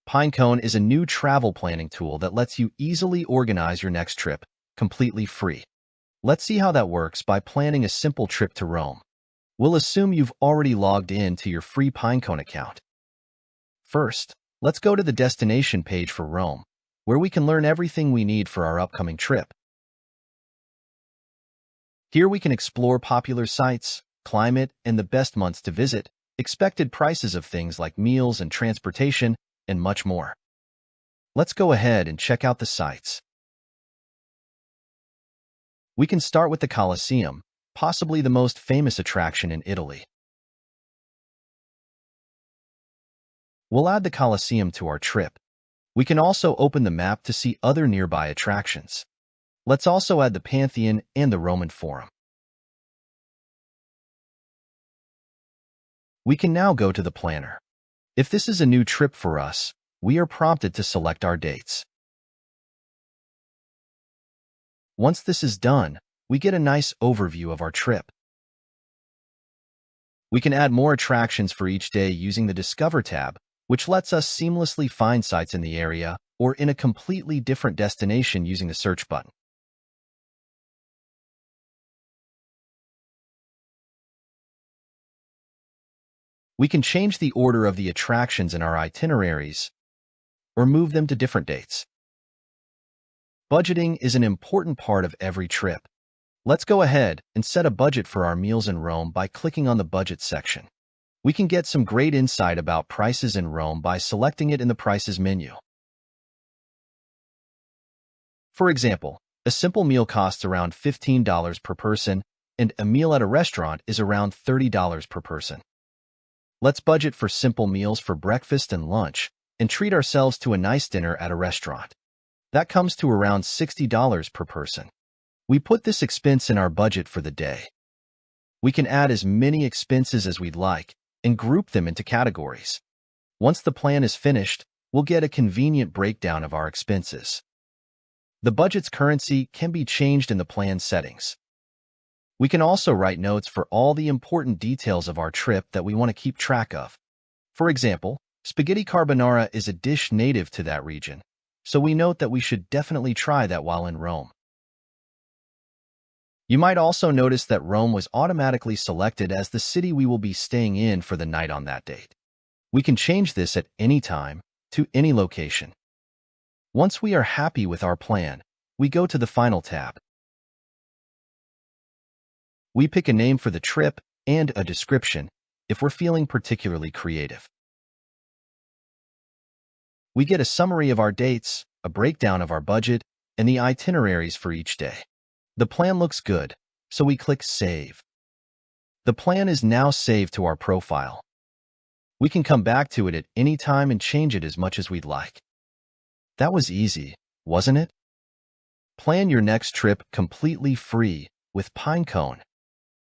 Pinecone is a new travel planning tool that lets you easily organize your next trip, completely free. Let's see how that works by planning a simple trip to Rome. We'll assume you've already logged in to your free Pinecone account. First, let's go to the destination page for Rome, where we can learn everything we need for our upcoming trip. Here we can explore popular sites, climate, and the best months to visit, expected prices of things like meals and transportation, and much more. Let's go ahead and check out the sites. We can start with the Colosseum, possibly the most famous attraction in Italy. We'll add the Colosseum to our trip. We can also open the map to see other nearby attractions. Let's also add the Pantheon and the Roman Forum. We can now go to the planner. If this is a new trip for us, we are prompted to select our dates. Once this is done, we get a nice overview of our trip. We can add more attractions for each day using the Discover tab, which lets us seamlessly find sites in the area or in a completely different destination using the search button. We can change the order of the attractions in our itineraries or move them to different dates. Budgeting is an important part of every trip. Let's go ahead and set a budget for our meals in Rome by clicking on the Budget section. We can get some great insight about prices in Rome by selecting it in the Prices menu. For example, a simple meal costs around $15 per person, and a meal at a restaurant is around $30 per person. Let's budget for simple meals for breakfast and lunch, and treat ourselves to a nice dinner at a restaurant. That comes to around $60 per person. We put this expense in our budget for the day. We can add as many expenses as we'd like and group them into categories. Once the plan is finished, we'll get a convenient breakdown of our expenses. The budget's currency can be changed in the plan settings. We can also write notes for all the important details of our trip that we want to keep track of. For example, spaghetti carbonara is a dish native to that region, so we note that we should definitely try that while in Rome. You might also notice that Rome was automatically selected as the city we will be staying in for the night on that date. We can change this at any time to any location. Once we are happy with our plan, we go to the Final tab. We pick a name for the trip and a description if we're feeling particularly creative. We get a summary of our dates, a breakdown of our budget, and the itineraries for each day. The plan looks good, so we click Save. The plan is now saved to our profile. We can come back to it at any time and change it as much as we'd like. That was easy, wasn't it? Plan your next trip completely free with Pinecone.